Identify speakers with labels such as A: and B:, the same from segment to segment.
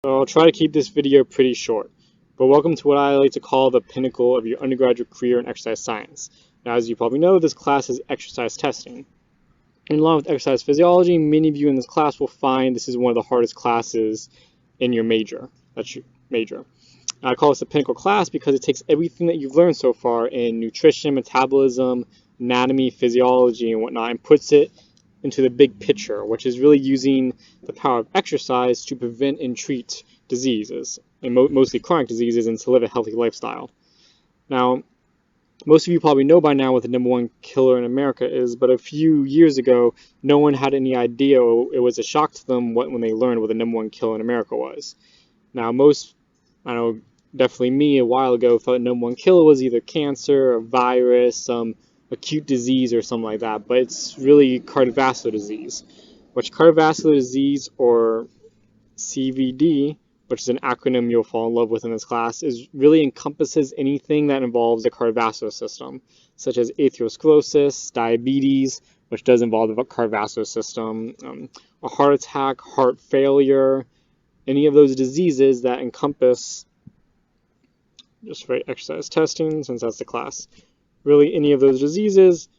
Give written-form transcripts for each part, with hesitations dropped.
A: I'll try to keep this video pretty short, but welcome to what I like to call the pinnacle of your undergraduate career in exercise science. Now, as you probably know, this class is exercise testing. And along with exercise physiology, many of you in this class will find this is one of the hardest classes in your major. That's your major. I call this a pinnacle class because it takes everything that you've learned so far in nutrition, metabolism, anatomy, physiology, and whatnot, and puts it into the big picture, which is really using the power of exercise to prevent and treat diseases, and mostly chronic diseases, and to live a healthy lifestyle. Now, most of you probably know by now what the #1 killer in America is, but a few years ago, no one had any idea. It was a shock to them when they learned what the #1 killer in America was. Now, I know, definitely me a while ago, thought the #1 killer was either cancer, a virus, some acute disease, or something like that, but it's really cardiovascular disease. Which cardiovascular disease, or CVD, which is an acronym you'll fall in love with in this class, really encompasses anything that involves the cardiovascular system, such as atherosclerosis, diabetes, which does involve the cardiovascular system, a heart attack, heart failure, any of those diseases that encompass, just write exercise testing since that's the class, really any of those diseases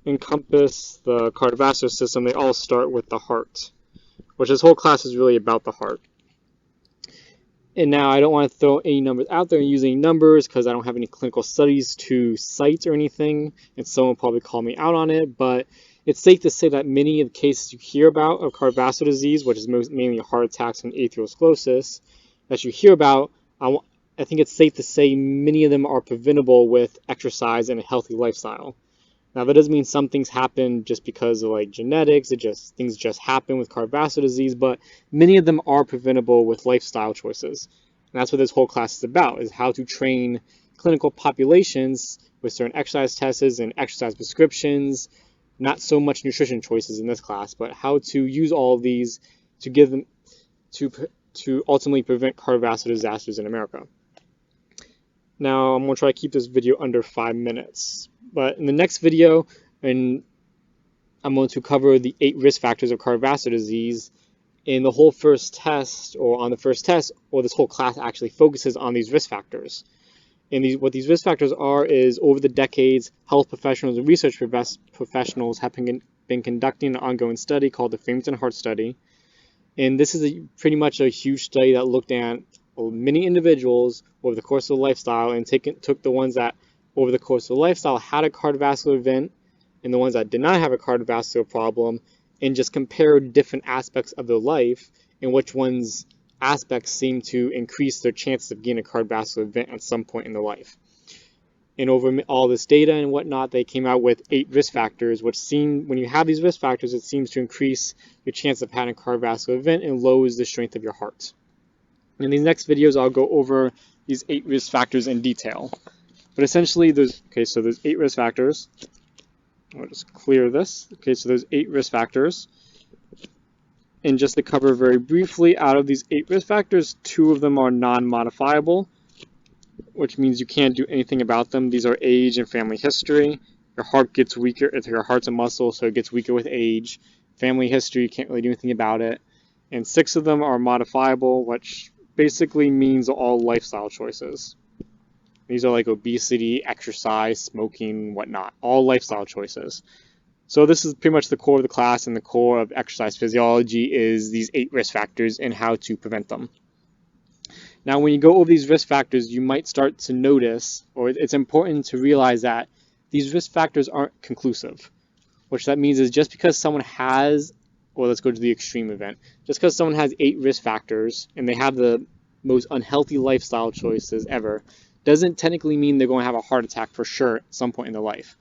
A: encompass the cardiovascular system. They all start with the heart, which this whole class is really about the heart. And now I don't want to throw any numbers out there and use any numbers because I don't have any clinical studies to cite or anything, and someone will probably call me out on it, but it's safe to say that many of the cases you hear about of cardiovascular disease, which is mainly heart attacks and atherosclerosis, that you hear about, I think it's safe to say many of them are preventable with exercise and a healthy lifestyle. Now, that doesn't mean some things happen just because of genetics. Things just happen with cardiovascular disease, but many of them are preventable with lifestyle choices. And that's what this whole class is about, is how to train clinical populations with certain exercise tests and exercise prescriptions, not so much nutrition choices in this class, but how to use all of these to give them to ultimately prevent cardiovascular disasters in America. Now, I'm going to try to keep this video under 5 minutes. But in the next video, I'm going to cover the 8 risk factors of cardiovascular disease. In the whole first test, or this whole class actually focuses on these risk factors. And what these risk factors are is, over the decades, health professionals and research professionals have been conducting an ongoing study called the Framingham Heart Study. And this is pretty much a huge study that looked at many individuals over the course of the lifestyle and took the ones that over the course of the lifestyle had a cardiovascular event and the ones that did not have a cardiovascular problem, and just compared different aspects of their life and which ones aspects seem to increase their chances of getting a cardiovascular event at some point in their life. And over all this data and whatnot, they came out with 8 risk factors, which when you have these risk factors, it seems to increase your chance of having a cardiovascular event and lowers the strength of your heart. In these next videos, I'll go over these 8 risk factors in detail. But essentially, there's 8 risk factors. I'll just clear this. Okay, so there's 8 risk factors. And just to cover very briefly, out of these 8 risk factors, 2 of them are non-modifiable, which means you can't do anything about them. These are age and family history. Your heart gets weaker. Your heart's a muscle, so it gets weaker with age. Family history, you can't really do anything about it. And 6 of them are modifiable, which basically means all lifestyle choices. These are like obesity, exercise, smoking, whatnot, all lifestyle choices. So this is pretty much the core of the class, and the core of exercise physiology is these 8 risk factors and how to prevent them. Now, when you go over these risk factors, you might start to notice, or it's important to realize that these risk factors aren't conclusive. Which that means is just because someone has, or let's go to the extreme event, just because someone has 8 risk factors and they have the most unhealthy lifestyle choices ever, doesn't technically mean they're going to have a heart attack for sure at some point in their life.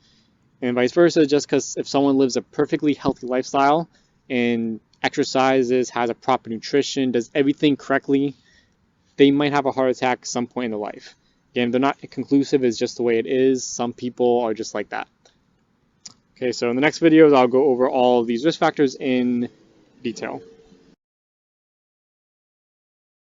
A: And vice versa, just because if someone lives a perfectly healthy lifestyle and exercises, has a proper nutrition, does everything correctly, they might have a heart attack at some point in their life. Again, they're not conclusive, it's just the way it is. Some people are just like that. Okay, so in the next videos, I'll go over all of these risk factors in detail.